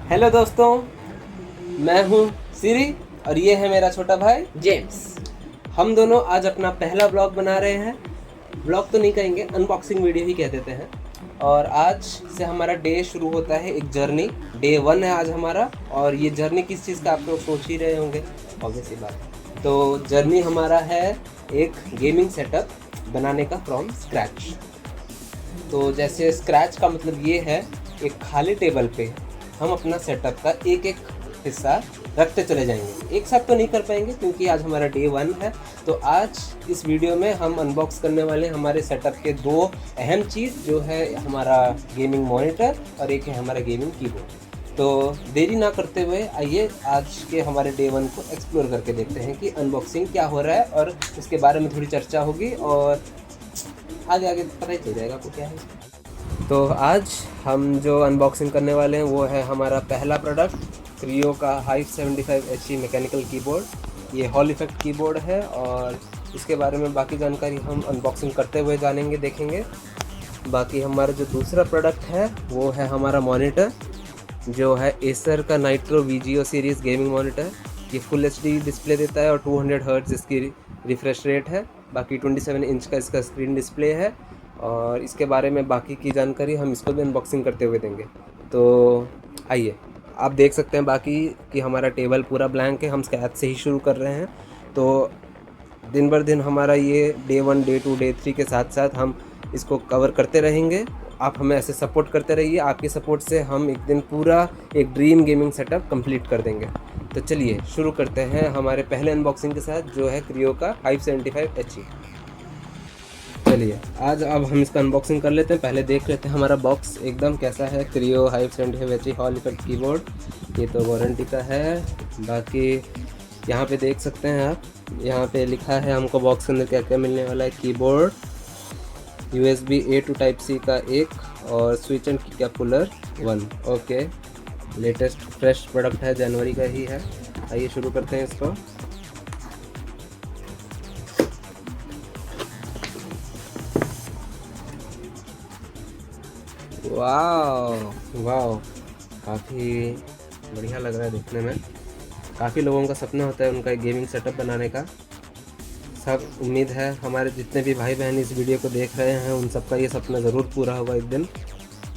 Hello दोस्तों, मैं हूँ सिरी और ये है मेरा छोटा भाई जेम्स। हम दोनों आज अपना पहला ब्लॉग बना रहे हैं। ब्लॉग तो नहीं कहेंगे, अनबॉक्सिंग वीडियो ही कह देते हैं। और आज से हमारा डे शुरू होता है, एक जर्नी। डे 1 है आज हमारा। और ये जर्नी किस चीज़ का आप लोग सोच ही रहे होंगे, ऑब्वियस सी बात है। तो जर्नी हमारा है एक गेमिंग सेटअप बनाने का फ्रॉम स्क्रैच। तो जैसे स्क्रैच का मतलब ये है, एक खाली टेबल पे हम अपना सेटअप का एक एक हिस्सा रखते चले जाएंगे। एक साथ तो नहीं कर पाएंगे क्योंकि आज हमारा डे 1 है। तो आज इस वीडियो में हम अनबॉक्स करने वाले हैं हमारे सेटअप के दो अहम चीज़, जो है हमारा गेमिंग मॉनिटर और एक है हमारा गेमिंग कीबोर्ड। तो देरी ना करते हुए आइए आज के हमारे डे 1 को एक्सप्लोर करके देखते हैं कि अनबॉक्सिंग क्या हो रहा है, और इसके बारे में थोड़ी चर्चा होगी और आगे आगे पता ही चल जाएगा आपको क्या है। तो आज हम जो अनबॉक्सिंग करने वाले हैं वो है हमारा पहला प्रोडक्ट, क्रियो का हाइव 75 HE मैकेनिकल कीबोर्ड। ये हॉल इफेक्ट कीबोर्ड है और इसके बारे में बाकी जानकारी हम अनबॉक्सिंग करते हुए जानेंगे, देखेंगे। बाकी हमारा जो दूसरा प्रोडक्ट है वो है हमारा मॉनिटर, जो है एसर का nitro VGO series gaming monitor. ये फुल HD डिस्प्ले देता है और 200 हर्ट्ज इसकी रिफ्रेश रेट है। बाकी 27 इंच का इसका स्क्रीन डिस्प्ले है और इसके बारे में बाकी की जानकारी हम इसको भी अनबॉक्सिंग करते हुए देंगे। तो आइए, आप देख सकते हैं बाकी कि हमारा टेबल पूरा ब्लैंक है, हम स्क्रैच से ही शुरू कर रहे हैं। तो दिन भर दिन हमारा ये डे 1, डे 2, डे 3 के साथ साथ हम इसको कवर करते रहेंगे। आप हमें ऐसे सपोर्ट करते रहिए, आपके सपोर्ट से हम एक दिन पूरा एक ड्रीम गेमिंग सेटअप कंप्लीट कर देंगे। तो चलिए शुरू करते हैं हमारे पहले अनबॉक्सिंग के साथ, जो है क्रियो का हाइव 75 HE। चलिए आज अब हम इसका अनबॉक्सिंग कर लेते हैं। पहले देख लेते हैं हमारा बॉक्स एकदम कैसा है। Kreo Hive 75 HE Hall effect keyboard, ये तो वारंटी का है। बाकी यहाँ पे देख सकते हैं आप, यहाँ पे लिखा है हमको बॉक्स के अंदर क्या क्या मिलने वाला है। Keyboard, USB A to Type C का एक, और switch and cap puller 1। Okay, latest fresh product है, जनवरी का ही है। आइए शुरू करते हैं इसको। वाह वाह, काफ़ी बढ़िया लग रहा है देखने में। काफ़ी लोगों का सपना होता है उनका एक गेमिंग सेटअप बनाने का। सब उम्मीद है हमारे जितने भी भाई बहन इस वीडियो को देख रहे हैं उन सबका ये सपना ज़रूर पूरा होगा एक दिन।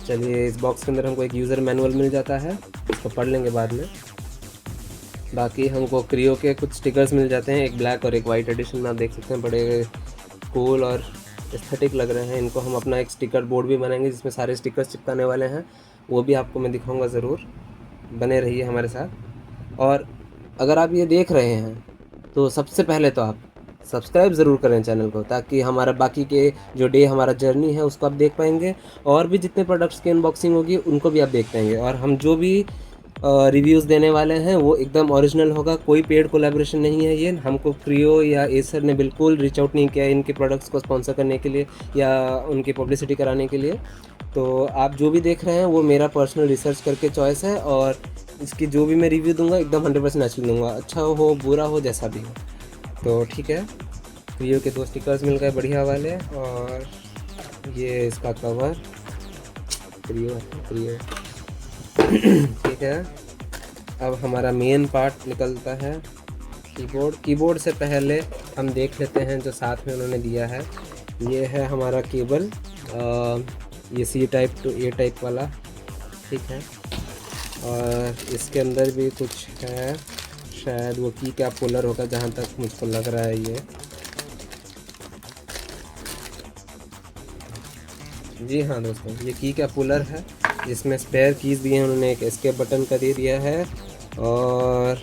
चलिए, इस बॉक्स के अंदर हमको एक यूज़र मैनुअल मिल जाता है, इसको पढ़ लेंगे बाद में। बाकी हमको क्रियो के कुछ स्टिकर्स मिल जाते हैं, एक ब्लैक और एक वाइट एडिशन में। आप देख सकते हैं बड़े कूल और एस्थेटिक लग रहे हैं। इनको हम अपना एक स्टिकर बोर्ड भी बनाएंगे जिसमें सारे स्टिकर्स चिपकाने वाले हैं, वो भी आपको मैं दिखाऊंगा ज़रूर। बने रहिए हमारे साथ। और अगर आप ये देख रहे हैं तो सबसे पहले तो आप सब्सक्राइब ज़रूर करें चैनल को, ताकि हमारा बाकी के जो डे हमारा जर्नी है उसको आप देख पाएंगे, और भी जितने प्रोडक्ट्स की अनबॉक्सिंग होगी उनको भी आप देख पाएंगे। और हम जो भी रिव्यूज़ देने वाले हैं वो एकदम ओरिजिनल होगा, कोई पेड कोलैबोरेशन नहीं है। ये हमको क्रियो या एसर ने बिल्कुल रीच आउट नहीं किया है इनके प्रोडक्ट्स को स्पॉन्सर करने के लिए या उनकी पब्लिसिटी कराने के लिए। तो आप जो भी देख रहे हैं वो मेरा पर्सनल रिसर्च करके चॉइस है, और इसकी जो भी मैं रिव्यू दूंगा एकदम 100% नेचुरल दूंगा, अच्छा हो बुरा हो जैसा भी हो। तो ठीक है, क्रियो के 2 स्टिकर्स मिल गए बढ़िया वाले, और ये इसका कवर क्रियो क्रियो ठीक है। अब हमारा मेन पार्ट निकलता है, कीबोर्ड से पहले हम देख लेते हैं जो साथ में उन्होंने दिया है। ये है हमारा केबल, ये C type two A type वाला, ठीक है। और इसके अंदर भी कुछ है, शायद वो की क्या पुलर होगा जहाँ तक मुझको लग रहा है। ये जी हाँ दोस्तों, ये की क्या पुलर है, जिसमें स्पेयर कीज़ दिए हैं उन्होंने। एक एस्केप बटन का दे दिया है और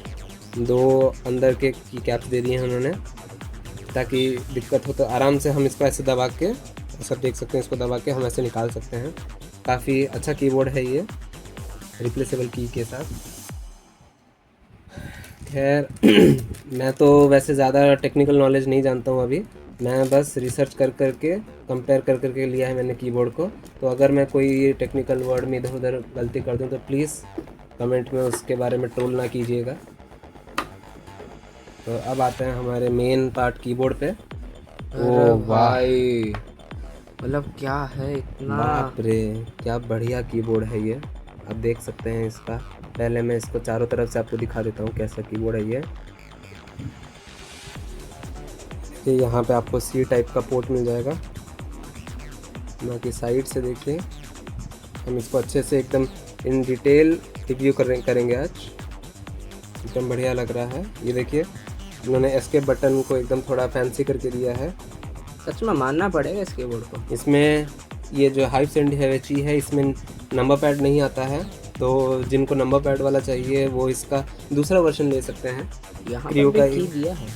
2 अंदर के की कैप्स दे दिए हैं उन्होंने, ताकि दिक्कत हो तो आराम से हम इसको ऐसे दबा के, सब देख सकते हैं, इसको दबा के हम ऐसे निकाल सकते हैं। काफ़ी अच्छा कीबोर्ड है ये, रिप्लेसेबल की के साथ। खैर मैं तो वैसे ज़्यादा टेक्निकल नॉलेज नहीं जानता हूँ अभी, मैं बस रिसर्च कर करके कंपेयर कर करके लिया है मैंने कीबोर्ड को। तो अगर मैं कोई टेक्निकल वर्ड में इधर उधर गलती कर दूँ तो प्लीज़ कमेंट में उसके बारे में ट्रोल ना कीजिएगा। तो अब आते हैं हमारे मेन पार्ट कीबोर्ड पे। ओ भाई, मतलब क्या है इतना। बाप रे, क्या बढ़िया कीबोर्ड है ये, आप देख सकते हैं इसका पहले मैं इसको चारों तरफ से आपको दिखा देता हूँ कैसा कीबोर्ड है ये। यहाँ पे आपको सी टाइप का पोर्ट मिल जाएगा। बाकी साइड से देखिए, हम इसको अच्छे से एकदम इन डिटेल रिव्यू करेंगे आज। एकदम बढ़िया लग रहा है। ये देखिए उन्होंने एस्केप बटन को एकदम थोड़ा फैंसी करके दिया है। सच में मानना पड़ेगा इस कीबोर्ड को। इसमें ये जो HiveSense है इसमें नंबर पैड नहीं आता है, तो जिनको नंबर पैड वाला चाहिए वो इसका दूसरा वर्जन ले सकते हैं। यहाँ क्रियो पर का भी की दिया है।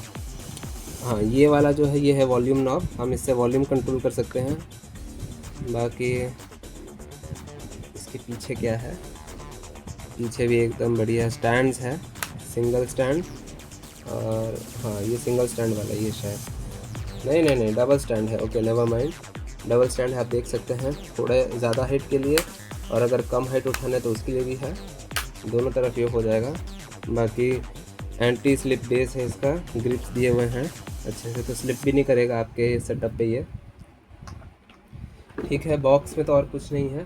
हाँ, ये वाला जो है ये है वॉल्यूम नॉब, हम इससे वॉल्यूम कंट्रोल कर सकते हैं। बाकी इसके पीछे क्या है, पीछे भी एकदम बढ़िया स्टैंड्स है, सिंगल स्टैंड। और हाँ, ये सिंगल स्टैंड वाला, ये शायद नहीं डबल स्टैंड है। Okay never mind, double stand है। आप देख सकते हैं थोड़े ज़्यादा हाइट के लिए, और अगर कम हाइट उठाना है तो उसके लिए भी है। दोनों तरफ ये हो जाएगा। बाकी एंटी स्लिप बेस है, इसका ग्रिप्स दिए हुए हैं अच्छे से, तो स्लिप भी नहीं करेगा आपके सेटअप पे ये। ठीक है, बॉक्स में तो और कुछ नहीं है।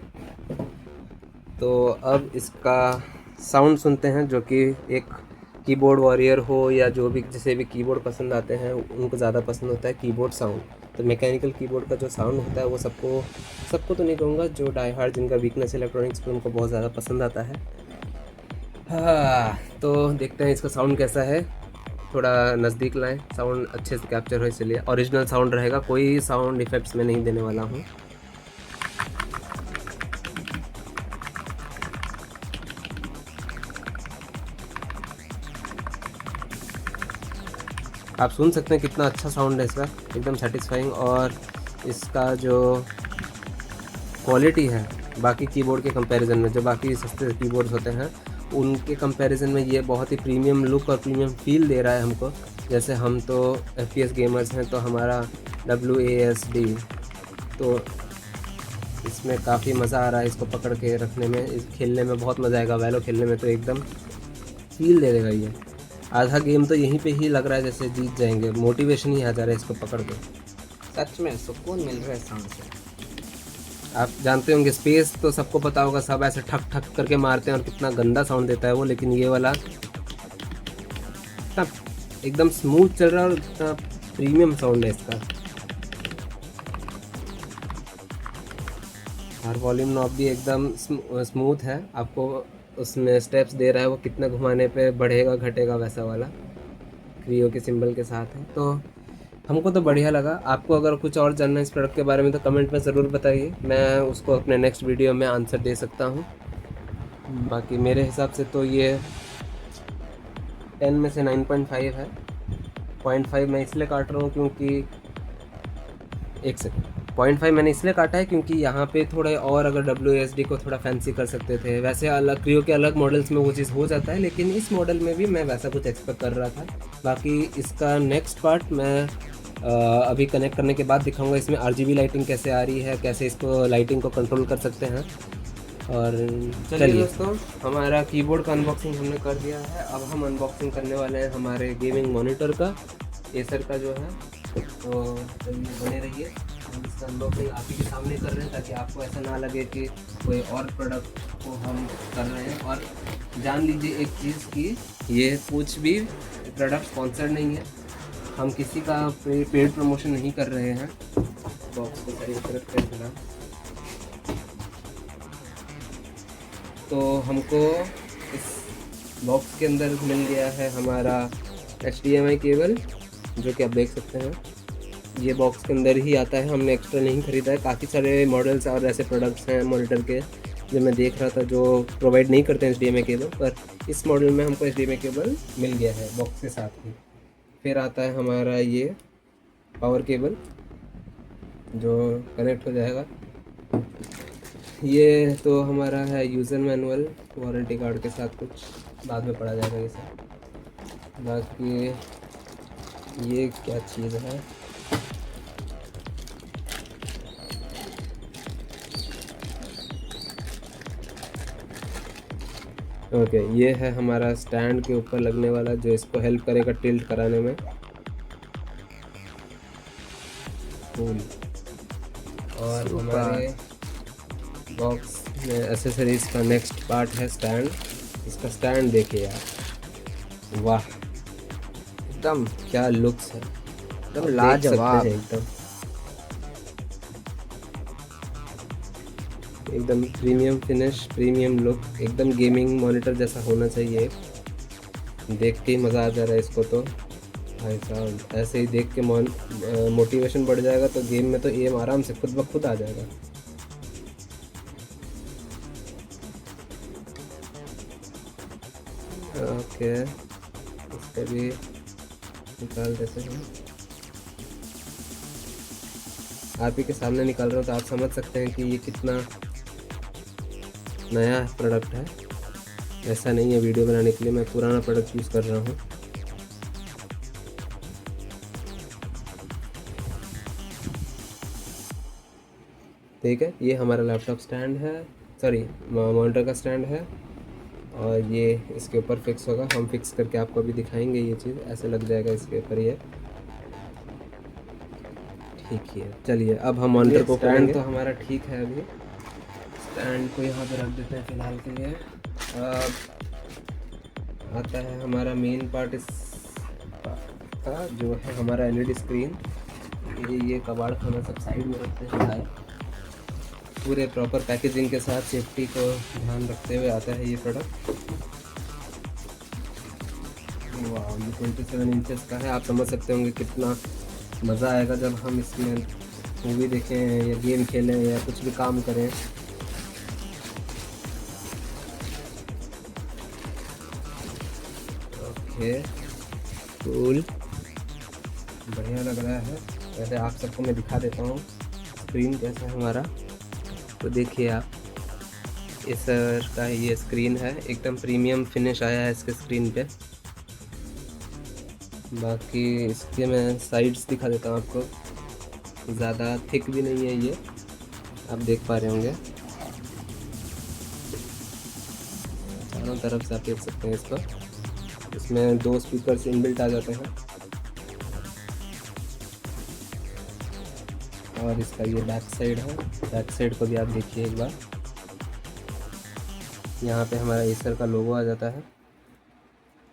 तो अब इसका साउंड सुनते हैं, जो कि एक कीबोर्ड वॉरियर हो या जो भी जिसे भी कीबोर्ड पसंद आते हैं उनको ज़्यादा पसंद होता है कीबोर्ड साउंड। तो मैकेनिकल कीबोर्ड का जो साउंड होता है वो सबको तो नहीं कहूँगा, जो डाई हार्ड जिनका वीकनेस इलेक्ट्रॉनिक्स पे उनको बहुत ज़्यादा पसंद आता है। हाँ, तो देखते हैं इसका साउंड कैसा है। थोड़ा नज़दीक लाएं, साउंड अच्छे से कैप्चर हो, इसलिए ओरिजिनल साउंड रहेगा, कोई साउंड इफ़ेक्ट्स में नहीं देने वाला हूँ। आप सुन सकते हैं कितना अच्छा साउंड है इसका, एकदम सेटिस्फाइंग। और इसका जो क्वालिटी है बाकी कीबोर्ड के कंपैरिजन में, जो बाकी सस्ते कीबोर्ड्स होते हैं उनके कंपैरिजन में ये बहुत ही प्रीमियम लुक और प्रीमियम फील दे रहा है हमको। जैसे हम तो FPS गेमर्स हैं, तो हमारा WASD, तो इसमें काफ़ी मज़ा आ रहा है इसको पकड़ के रखने में। इस खेलने में बहुत मज़ा आएगा, वैलो खेलने में तो एकदम फील दे देगा ये। आधा गेम तो यहीं पे ही लग रहा है जैसे जीत जाएंगे, मोटिवेशन ही आ जा रहा है इसको पकड़ के। सच में सुकून मिल रहा है साउंड से। आप जानते होंगे स्पेस तो सबको पता होगा, सब ऐसे ठक ठक करके मारते हैं और कितना गंदा साउंड देता है वो, लेकिन ये वाला एकदम स्मूथ चल रहा है और इतना प्रीमियम साउंड है इसका। और वॉल्यूम नॉब भी एकदम स्मूथ है, आपको उसमें स्टेप्स दे रहा है वो कितना घुमाने पे बढ़ेगा घटेगा, वैसा वाला क्रियो के सिंबल के साथ है। तो हमको तो बढ़िया लगा। आपको अगर कुछ और जानना है इस प्रोडक्ट के बारे में तो कमेंट में ज़रूर बताइए, मैं उसको अपने नेक्स्ट वीडियो में आंसर दे सकता हूँ। बाकी मेरे हिसाब से तो ये 10 में से 9.5 है। 0.5 मैं इसलिए काट रहा हूँ क्योंकि 0.5 मैंने इसलिए काटा है क्योंकि यहाँ पे थोड़े और अगर WASD को थोड़ा फैंसी कर सकते थे। वैसे अलग क्रियो के अलग मॉडल्स में वो चीज़ हो जाता है, लेकिन इस मॉडल में भी मैं वैसा कुछ एक्सपेक्ट कर रहा था। बाकी इसका नेक्स्ट पार्ट मैं अभी कनेक्ट करने के बाद दिखाऊंगा, इसमें RGB लाइटिंग कैसे आ रही है, कैसे इसको लाइटिंग को कंट्रोल कर सकते हैं। और चलिए दोस्तों, हमारा कीबोर्ड का अनबॉक्सिंग हमने कर दिया है। अब हम अनबॉक्सिंग करने वाले हैं हमारे गेमिंग मॉनिटर का, एसर का जो है। तो चलिए बने रहिए, हम इसका अनबॉक्सिंग आप ही के सामने कर रहे हैं ताकि आपको ऐसा ना लगे कि कोई और प्रोडक्ट को हम कर रहे हैं। और जान लीजिए एक चीज़ कि ये कुछ भी प्रोडक्ट स्पॉन्सर्ड नहीं है, हम किसी का पेड प्रमोशन नहीं कर रहे हैं। बॉक्स को सही तरफ कर देना। तो हमको इस बॉक्स के अंदर मिल गया है हमारा HDMI केबल, जो कि आप देख सकते हैं ये बॉक्स के अंदर ही आता है, हमने एक्स्ट्रा नहीं ख़रीदा है। काफ़ी सारे मॉडल्स और ऐसे प्रोडक्ट्स हैं मॉनिटर के जो मैं देख रहा था जो प्रोवाइड नहीं करते हैं HDMI केबल, पर इस मॉडल में हमको HDMI केबल मिल गया है बॉक्स के साथ ही। फिर आता है हमारा ये पावर केबल जो कनेक्ट हो जाएगा। ये तो हमारा है यूज़र मैनुअल, वारंटी कार्ड के साथ, कुछ बाद में पढ़ा जाएगा ये सब। बाकी ये क्या चीज़ है, ओके ये है हमारा स्टैंड के ऊपर लगने वाला जो इसको हेल्प करेगा टिल्ट कराने में। कूल। और हमारे बॉक्स में एसेसरीज का नेक्स्ट पार्ट है स्टैंड। इसका स्टैंड देखिए यार, वाह एकदम क्या लुक्स है, एकदम आप देख लाजवाब। सकते हैं एकदम प्रीमियम फिनिश, प्रीमियम लुक, एकदम गेमिंग मॉनिटर जैसा होना चाहिए। देख के ही मज़ा आ जा रहा है इसको तो भाई साहब। ऐसे ही देख के मोटिवेशन बढ़ जाएगा तो गेम में तो एम आराम से खुद ब खुद आ जाएगा। ओके, इसको भी निकाल देते हैं। आप ही के सामने निकाल रहा हूँ तो आप समझ सकते हैं कि ये कितना नया प्रोडक्ट है। ऐसा नहीं है वीडियो बनाने के लिए मैं पुराना प्रोडक्ट यूज़ कर रहा हूँ। ठीक है, ये हमारा लैपटॉप स्टैंड है, सॉरी मॉनिटर का स्टैंड है, और ये इसके ऊपर फिक्स होगा। हम फिक्स करके आपको अभी दिखाएंगे। ये चीज़ ऐसे लग जाएगा इसके ऊपर ये, ठीक है। चलिए अब हम मॉनिटर को स्टैंड तो हमारा ठीक है। अभी स्टैंड को यहाँ पे रख देते हैं फ़िलहाल के लिए। अब आता है हमारा मेन पार्ट इस का, जो है हमारा एलईडी स्क्रीन। ये कबाड़ खाना सब साइड में रखते हैं शायद। पूरे प्रॉपर पैकेजिंग के साथ सेफ्टी को ध्यान रखते हुए आता है ये प्रोडक्ट। वाह, ये 27 इंचेस का है। आप समझ सकते होंगे कितना मज़ा आएगा जब हम इसमें मूवी देखें या गेम खेलें या कुछ भी काम करें। ओके, कूल, बढ़िया लग रहा है। वैसे आप सबको मैं दिखा देता हूँ स्क्रीन कैसा है हमारा। तो देखिए आप, इस का ये स्क्रीन है, एकदम प्रीमियम फिनिश आया है इसके स्क्रीन पे। बाकी इसके मैं साइड्स दिखा देता हूँ आपको। ज़्यादा थिक भी नहीं है ये, आप देख पा रहे होंगे। चारों तरफ से आप देख सकते हैं इसको। इसमें 2 स्पीकर्स इनबिल्ट आ जाते हैं। और इसका ये बैक साइड है, बैक साइड को भी आप देखिए एक बार। यहाँ पे हमारा एसर का लोगो आ जाता है।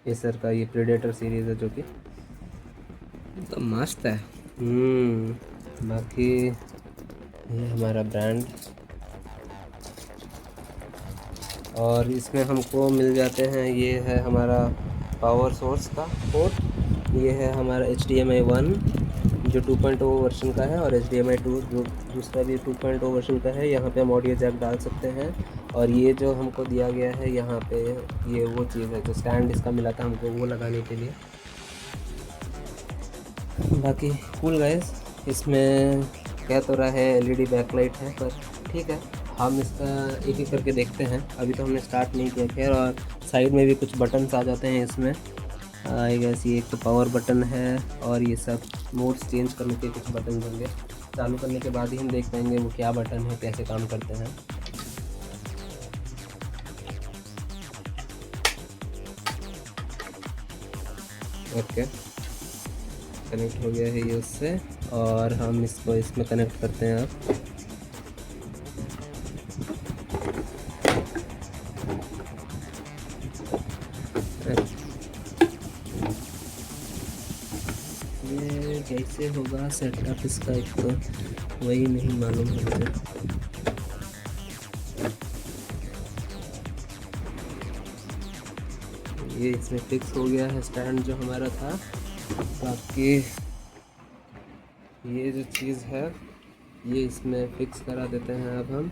एसर का ये प्रेडेटर सीरीज़ है जो कि तो मस्त है। बाकी ये हमारा ब्रांड, और इसमें हमको मिल जाते हैं। ये है हमारा पावर सोर्स का पोर्ट, ये है हमारा HDMI 1 जो 2.0 वर्जन का है, और HDMI 2 जो दूसरा भी 2.0 वर्जन का है। यहाँ पे हम ऑडियो जैक डाल सकते हैं। और ये जो हमको दिया गया है यहाँ पे, ये वो चीज़ है जो स्टैंड इसका मिला था हमको, वो लगाने के लिए। बाकी कूल गाइस, इसमें कह तो रहा है LED बैकलाइट है, पर ठीक है, हम इसका एक एक करके देखते हैं। अभी तो हमने स्टार्ट नहीं किया खैर। और साइड में भी कुछ बटन्स आ जाते हैं इसमें। आई गेस ये एक तो पावर बटन है, और ये सब मोड्स चेंज करने के कुछ बटन होंगे। चालू करने के बाद ही हम देख पाएंगे वो क्या बटन है, कैसे काम करते हैं। ओके, कनेक्ट हो गया है ये उससे, और हम इसको इसमें कनेक्ट करते हैं अब। ये कैसे होगा सेटअप इसका, एक तो वही नहीं मालूम है मुझे। ये इसमें फिक्स हो गया है स्टैंड जो हमारा था। बाकी ये जो चीज़ है ये इसमें फिक्स करा देते हैं अब हम।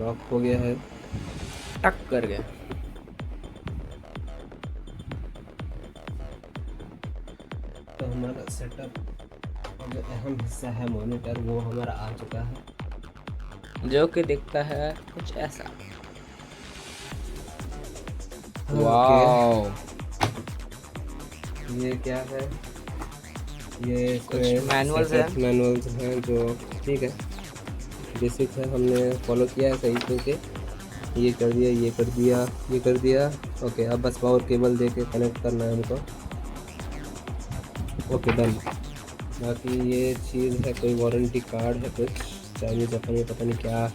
लॉक हो गया है, टक कर गया। तो हमारा सेटअप जो अहम हिस्सा है मॉनिटर, वो हमारा आ चुका है, जो कि दिखता है कुछ ऐसा। ओके। वाओ, ये क्या है, ये कुछ मैनुअल्स हैं। मैनुअल्स हैं जो ठीक है, बेसिक है, हमने फॉलो किया है सही तरीके। ये कर दिया, ये कर दिया, ये कर दिया। ओके, अब बस पावर केबल दे के कनेक्ट करना है हमको। Okay done. बाकी ये चीज़ है, कोई वारंटी कार्ड है, कुछ चाइनीज जापान में पता नहीं क्या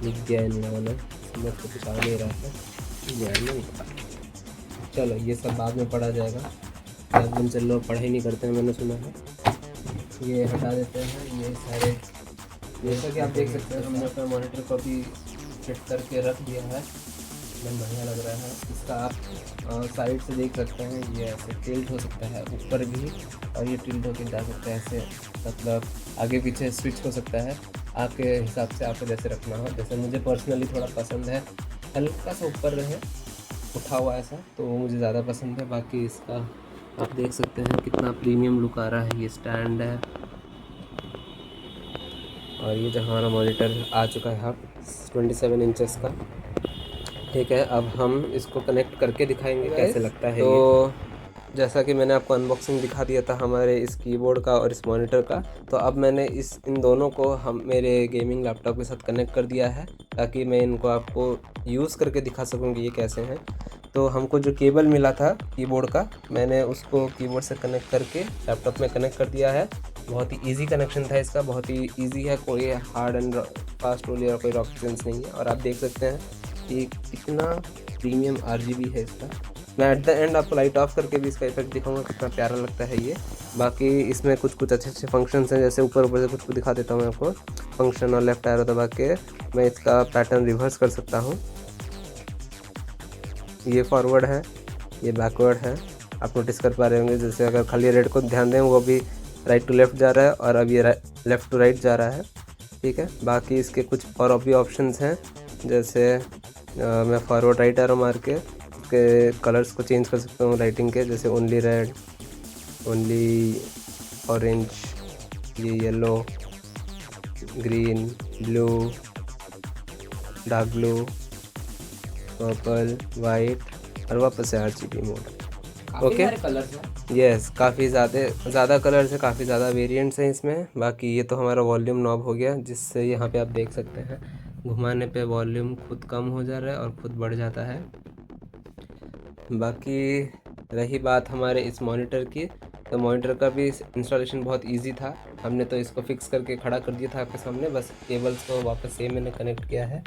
लिख दिया इन लोगों ने, समझ को कुछ आ नहीं रहा है, यार नहीं पता। चलो ये सब बाद में पढ़ा जाएगा, एकदम चल लोग पढ़ाई नहीं करते हैं मैंने सुना है। ये हटा देते हैं ये सारे। जैसा कि आप देख सकते हैं हमने अपना मॉनिटर को भी फिट करके रख दिया है, एकदम बढ़िया लग रहा है। इसका आप साइड से देख सकते हैं, ये ऐसे टिल्ट हो सकता है ऊपर भी, और ये टिल्ट होकर जा सकता है ऐसे, मतलब आगे पीछे स्विच हो सकता है आपके हिसाब से, आपको जैसे रखना हो। जैसे मुझे पर्सनली थोड़ा पसंद है हल्का सा ऊपर रहे उठा हुआ ऐसा, तो वो मुझे ज़्यादा पसंद है। बाकी इसका आप देख सकते हैं कितना प्रीमियम लुक आ रहा है। ये स्टैंड है, और ये जो हमारा मॉनिटर आ चुका है अब 27 इंचेस का। ठीक है, अब हम इसको कनेक्ट करके दिखाएंगे कैसे लगता है। तो जैसा कि मैंने आपको अनबॉक्सिंग दिखा दिया था हमारे इस कीबोर्ड का और इस मॉनिटर का, तो अब मैंने इन दोनों को हम मेरे गेमिंग लैपटॉप के साथ कनेक्ट कर दिया है, ताकि मैं इनको आपको यूज़ करके दिखा सकूँ कि ये कैसे हैं। तो हमको जो केबल मिला था कीबोर्ड का, मैंने उसको कीबोर्ड से कनेक्ट करके लैपटॉप में कनेक्ट कर दिया है। बहुत ही ईजी कनेक्शन था इसका, बहुत ही ईजी है, कोई हार्ड एंड फास्ट रोल या कोई रॉकेट साइंस नहीं है। और आप देख सकते हैं कि कितना प्रीमियम RGB है इसका। मैं एट द एंड आपको लाइट ऑफ करके भी इसका इफेक्ट दिखाऊंगा, कितना प्यारा लगता है ये। बाकी इसमें कुछ अच्छे फंक्शंस हैं, जैसे ऊपर से कुछ दिखा देता हूँ मैं आपको। फंक्शन और लेफ्ट एरो दबा के मैं इसका पैटर्न रिवर्स कर सकता हूँ। ये फॉरवर्ड है, ये बैकवर्ड है, आप नोटिस कर पा रहे होंगे। जैसे अगर खाली रेड को ध्यान दें, वो भी राइट टू लेफ़्ट जा रहा है, और अब ये लेफ़्ट टू राइट जा रहा है। ठीक है, बाकी इसके कुछ और भी ऑप्शंस हैं, जैसे मैं फॉरवर्ड राइट एरो मार के इसके कलर्स को चेंज कर सकता हूँ राइटिंग के, जैसे ओनली रेड, ओनली ऑरेंज, ये yellow, green, blue, dark blue, purple, white, और वापस से RGB मोड। ओके, कलर्स हैं। यस, काफ़ी ज़्यादा कलर्स है, काफ़ी ज़्यादा वेरिएंट्स हैं इसमें। बाकी ये तो हमारा वॉल्यूम नॉब हो गया, जिससे यहाँ पे आप देख सकते हैं घुमाने पे वॉल्यूम खुद कम हो जा रहा है और खुद बढ़ जाता है। बाकी रही बात हमारे इस मॉनिटर की, तो मॉनिटर का भी इंस्टॉलेशन बहुत इजी था। हमने तो इसको फिक्स करके खड़ा कर दिया था आपके सामने, बस केबल्स को वापस से मैंने कनेक्ट किया है।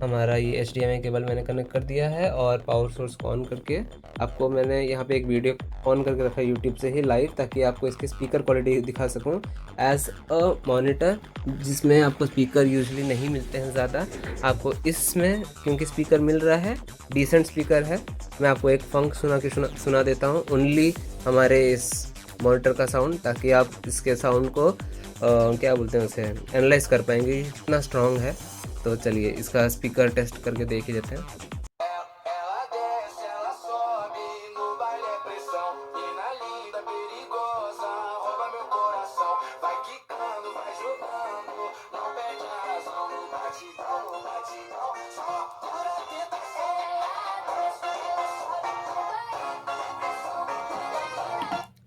हमारा ये HDMI केबल मैंने कनेक्ट कर दिया है, और पावर सोर्स को ऑन करके आपको मैंने यहाँ पे एक वीडियो ऑन करके रखा है यूट्यूब से ही लाइव, ताकि आपको इसकी स्पीकर क्वालिटी दिखा सकूँ एज अ मॉनिटर, जिसमें आपको स्पीकर यूजुअली नहीं मिलते हैं ज़्यादा। आपको इसमें क्योंकि स्पीकर मिल रहा है, डिसेंट स्पीकर है। मैं आपको एक फंक सुना देता हूँ ओनली हमारे इस मॉनिटर का साउंड, ताकि आप इसके साउंड को क्या बोलते हैं उसे एनालाइज कर पाएंगे, इतना स्ट्रॉन्ग है। तो चलिए इसका स्पीकर टेस्ट करके देख ही देते हैं।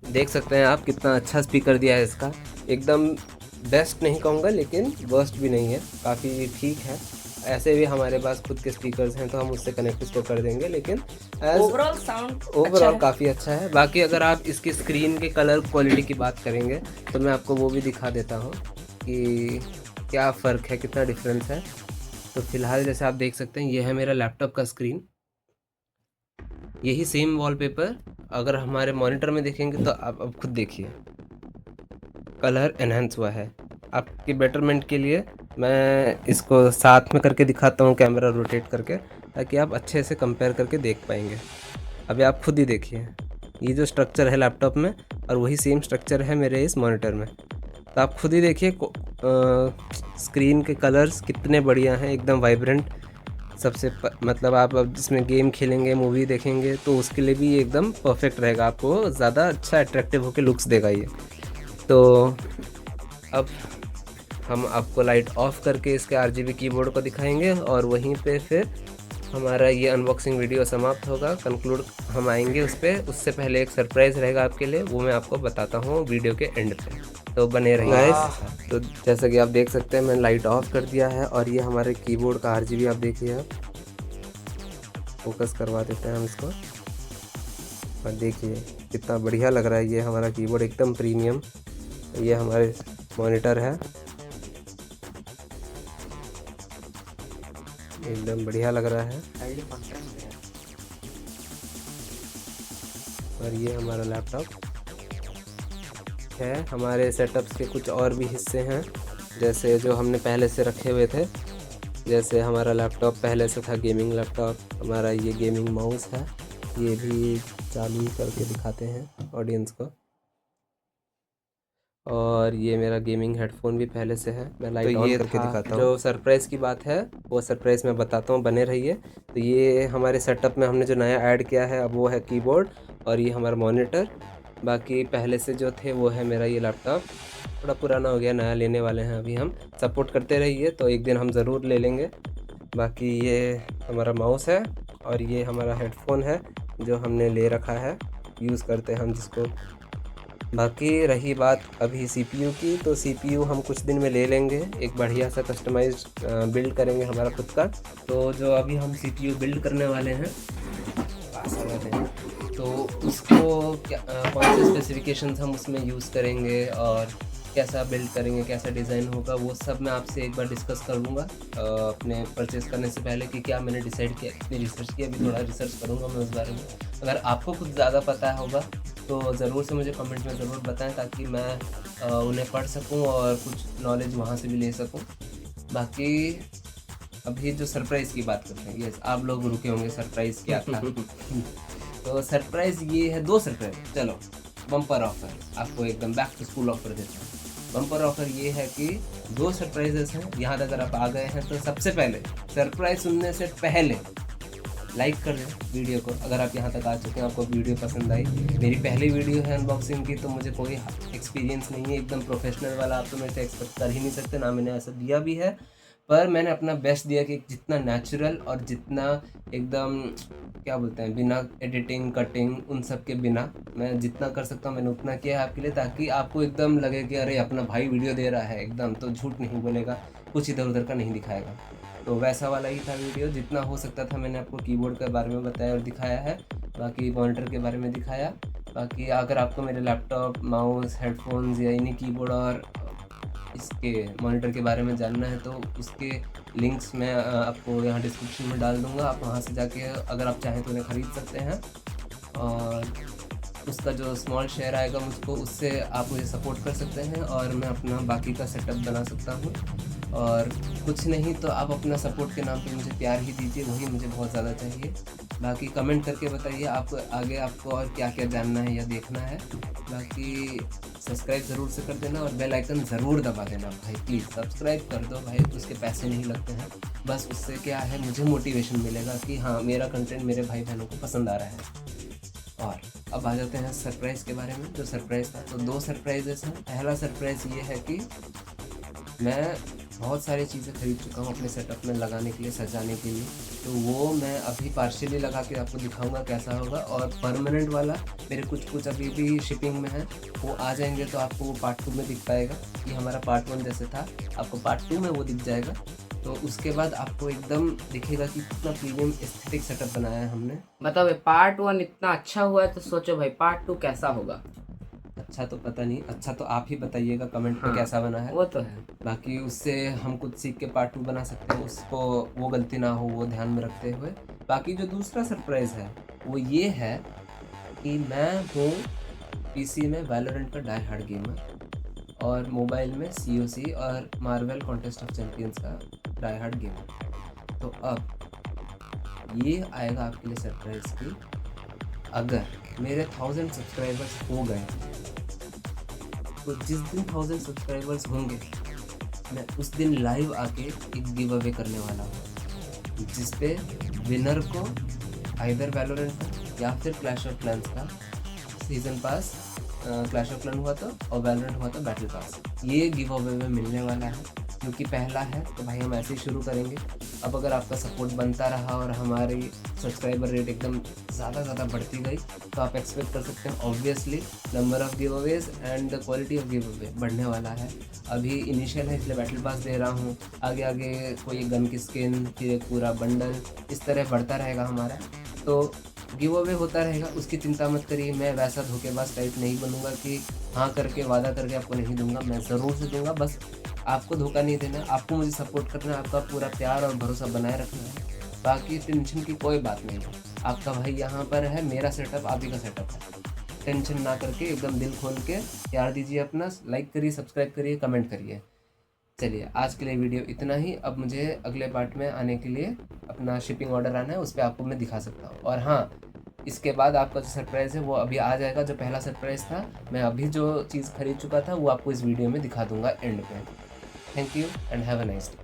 देख सकते हैं आप कितना अच्छा स्पीकर दिया है इसका। एकदम बेस्ट नहीं कहूँगा, लेकिन वर्स्ट भी नहीं है, काफ़ी ठीक है। ऐसे भी हमारे पास खुद के स्पीकर्स हैं, तो हम उससे कनेक्ट इसको कर देंगे, लेकिन ओवरऑल साउंड ओवरऑल काफ़ी अच्छा है। बाकी अगर आप इसकी स्क्रीन के कलर क्वालिटी की बात करेंगे, तो मैं आपको वो भी दिखा देता हूँ कि क्या फ़र्क है, कितना डिफरेंस है। तो फिलहाल जैसे आप देख सकते हैं, ये है मेरा लैपटॉप का स्क्रीन। यही सेम वॉलपेपर अगर हमारे मॉनिटर में देखेंगे, तो आप अब खुद देखिए, कलर एनहांस हुआ है। आपकी बेटरमेंट के लिए मैं इसको साथ में करके दिखाता हूँ, कैमरा रोटेट करके, ताकि आप अच्छे से कंपेयर करके देख पाएंगे। अभी आप खुद ही देखिए, ये जो स्ट्रक्चर है लैपटॉप में, और वही सेम स्ट्रक्चर है मेरे इस मॉनिटर में। तो आप खुद ही देखिए स्क्रीन के कलर्स कितने बढ़िया हैं, एकदम वाइब्रेंट। मतलब आप अब जिसमें गेम खेलेंगे, मूवी देखेंगे, तो उसके लिए भी एकदम परफेक्ट रहेगा, आपको ज़्यादा अच्छा अट्रैक्टिव होकर लुक्स देगा ये। तो अब हम आपको लाइट ऑफ करके इसके RGB कीबोर्ड को दिखाएंगे, और वहीं पे फिर हमारा ये अनबॉक्सिंग वीडियो समाप्त होगा, कंक्लूड हम आएंगे उस पर। उससे पहले एक सरप्राइज़ रहेगा आपके लिए, वो मैं आपको बताता हूँ वीडियो के एंड पे, तो बने रहिए गाइस। तो जैसा कि आप देख सकते हैं, मैंने लाइट ऑफ कर दिया है, और ये हमारे कीबोर्ड का RGB आप देखिए। आप फोकस करवा देते हैं हम इसको, और देखिए कितना बढ़िया लग रहा है ये हमारा कीबोर्ड, एकदम प्रीमियम। ये हमारे मॉनिटर है, एकदम बढ़िया लग रहा है। और ये हमारा लैपटॉप है। हमारे सेटअप्स के कुछ और भी हिस्से हैं, जैसे जो हमने पहले से रखे हुए थे। जैसे हमारा लैपटॉप पहले से था गेमिंग लैपटॉप, हमारा ये गेमिंग माउस है, ये भी चालू ही करके दिखाते हैं ऑडियंस को। और ये मेरा गेमिंग हेडफोन भी पहले से है, मैं लाइट ऑन करके दिखाता हूँ। जो सरप्राइज़ की बात है वो सरप्राइज़ मैं बताता हूँ, बने रहिए। तो ये हमारे सेटअप में हमने जो नया ऐड किया है अब वो है कीबोर्ड, और ये हमारा मॉनिटर। बाकी पहले से जो थे वो है मेरा ये लैपटॉप, थोड़ा पुराना हो गया, नया लेने वाले हैं अभी हम। सपोर्ट करते रहिए तो एक दिन हम ज़रूर ले लेंगे। बाकी ये हमारा माउस है, और ये हमारा हेडफोन है जो हमने ले रखा है, यूज़ करते हैं हम जिसको। बाकी रही बात अभी CPU की, तो CPU हम कुछ दिन में ले लेंगे, एक बढ़िया सा कस्टमाइज्ड बिल्ड करेंगे हमारा खुद का। तो जो अभी हम CPU बिल्ड करने वाले हैं, तो उसको कौन से स्पेसिफिकेशंस हम उसमें यूज़ करेंगे और कैसा बिल्ड करेंगे, कैसा डिज़ाइन होगा, वो सब मैं आपसे एक बार डिस्कस कर लूँगा अपने परचेज़ करने से पहले कि क्या मैंने डिसाइड किया, इतनी रिसर्च की, अभी थोड़ा रिसर्च करूँगा मैं उस बारे में। अगर आपको कुछ ज़्यादा पता होगा तो ज़रूर से मुझे कमेंट में ज़रूर बताएं, ताकि मैं उन्हें पढ़ सकूं और कुछ नॉलेज वहाँ से भी ले सकूं। बाकी अभी जो सरप्राइज़ की बात करते हैं, यस आप लोग रुके होंगे सरप्राइज़ क्या था। तो सरप्राइज़ ये है, 2 सरप्राइज़। चलो बम्पर ऑफर, आपको एकदम बैक टू स्कूल ऑफर देता हूँ। बम्पर ऑफर ये है कि 2 सरप्राइजेस हैं। यहाँ तक अगर आप आ गए हैं तो सबसे पहले सरप्राइज़ सुनने से पहले लाइक कर दें वीडियो को। अगर आप यहाँ तक आ चुके हैं, आपको वीडियो पसंद आई, मेरी पहली वीडियो है अनबॉक्सिंग की, तो मुझे कोई एक्सपीरियंस नहीं है, एकदम प्रोफेशनल वाला आप तो मेरे से एक्सपेक्ट कर ही नहीं सकते, ना मैंने ऐसा दिया भी है। पर मैंने अपना बेस्ट दिया कि जितना नेचुरल और जितना एकदम क्या बोलते हैं, बिना एडिटिंग कटिंग उन सब के बिना मैं जितना कर सकता हूँ मैंने उतना किया है आपके लिए, ताकि आपको एकदम लगे कि अरे अपना भाई वीडियो दे रहा है, एकदम तो झूठ नहीं बोलेगा, कुछ इधर उधर का नहीं दिखाएगा। तो वैसा वाला ही था वीडियो, जितना हो सकता था मैंने आपको कीबोर्ड के बारे में बताया और दिखाया है, बाकी मॉनिटर के बारे में दिखाया। बाकी अगर आपको मेरे लैपटॉप, माउस, हेडफोन्स या इन्हीं कीबोर्ड और इसके मॉनिटर के बारे में जानना है तो उसके लिंक्स मैं आपको यहाँ डिस्क्रिप्शन में डाल दूँगा। आप वहाँ से जाके अगर आप चाहें तो उन्हें ख़रीद सकते हैं, और उसका जो स्मॉल शेयर आएगा मुझको, उससे आप मुझे सपोर्ट कर सकते हैं और मैं अपना बाकी का सेटअप बना सकता हूँ। और कुछ नहीं तो आप अपना सपोर्ट के नाम पे मुझे प्यार ही दीजिए, वही मुझे बहुत ज़्यादा चाहिए। बाकी कमेंट करके बताइए आप आगे आपको और क्या क्या जानना है या देखना है। बाकी सब्सक्राइब ज़रूर से कर देना और बेल आइकन ज़रूर दबा देना भाई, प्लीज़ सब्सक्राइब कर दो भाई, उसके पैसे नहीं लगते हैं, बस उससे क्या है मुझे मोटिवेशन मिलेगा कि हाँ मेरा कंटेंट मेरे भाई बहनों को पसंद आ रहा है। और अब आ जाते हैं सरप्राइज़ के बारे में। जो सरप्राइज़ था, तो 2 सरप्राइजेस हैं। पहला सरप्राइज़ ये है कि मैं बहुत सारी चीज़ें खरीद चुका हूँ अपने सेटअप में लगाने के लिए, सजाने के लिए, तो वो मैं अभी पार्शियली लगा के आपको दिखाऊंगा कैसा होगा। और परमानेंट वाला मेरे कुछ अभी भी शिपिंग में है, वो आ जाएंगे तो आपको वो पार्ट 2 में दिख पाएगा। ये हमारा पार्ट 1 जैसे था, आपको पार्ट 2 में वो दिख जाएगा। तो उसके बाद आपको एकदम दिखेगा कि कितना प्रीमियम एस्थेटिक सेटअप बनाया है हमने। मतलब पार्ट 1 इतना अच्छा हुआ है तो सोचो भाई पार्ट 2 कैसा होगा। अच्छा तो पता नहीं, अच्छा तो आप ही बताइएगा कमेंट में कैसा बना है। वो तो है, बाकी उससे हम कुछ सीख के पार्ट 2 बना सकते हैं, उसको वो गलती ना हो वो ध्यान में रखते हुए। बाकी जो दूसरा सरप्राइज़ है वो ये है कि मैं हूँ PC में वैलोरेंट का डाई हार्ड गेमर, और मोबाइल में COC और मार्वल कॉन्टेस्ट ऑफ चैंपियंस का डाई हार्ड गेमर। तो अब ये आएगा आपके लिए सरप्राइज़ कि अगर मेरे 1000 सब्सक्राइबर्स हो गए, तो जिस दिन 1000 सब्सक्राइबर्स होंगे मैं उस दिन लाइव आके एक गिव अवे करने वाला हूँ, जिस पे विनर को आइदर वैलोरेंट का या फिर क्लैश ऑफ क्लैंस का season pass, clash of clan हुआ था और वैलोरेंट हुआ था बैटल पास, ये गिव अवे में मिलने वाला है। क्योंकि पहला है तो भाई हम ऐसे ही शुरू करेंगे। अब अगर आपका सपोर्ट बनता रहा और हमारी सब्सक्राइबर रेट एकदम ज़्यादा बढ़ती गई, तो आप एक्सपेक्ट कर सकते हैं obviously number of give Awez and the quality of give away बढ़ने वाला है। अभी इनिशियल है इसलिए बैटल पास दे रहा हूँ, आगे आगे कोई गन की स्किन, फिर एक पूरा बंडल, इस तरह बढ़ता रहेगा हमारा। तो गिव अवे होता रहेगा, उसकी चिंता मत करिए। मैं वैसा धोखेबाज टाइप नहीं बनूंगा कि हाँ करके वादा करके आपको नहीं दूंगा, मैं ज़रूर से दूंगा। बस आपको धोखा नहीं देना है, आपको मुझे सपोर्ट करना है, आपका पूरा प्यार और भरोसा बनाए रखना है। बाकी टेंशन की कोई बात नहीं है, आपका भाई यहाँ पर है, मेरा सेटअप आप ही का सेटअप है। टेंशन ना करके एकदम दिल खोल के प्यार दीजिए अपना, लाइक करिए, सब्सक्राइब करिए, कमेंट करिए। चलिए आज के लिए वीडियो इतना ही। अब मुझे अगले पार्ट में आने के लिए अपना शिपिंग ऑर्डर आना है, उस पर आपको मैं दिखा सकता हूँ। और हाँ, इसके बाद आपका जो सरप्राइज़ है वो अभी आ जाएगा। जो पहला सरप्राइज़ था, मैं अभी जो चीज़ खरीद चुका था वो आपको इस वीडियो में दिखा दूंगा एंड में। Thank you and have a nice day.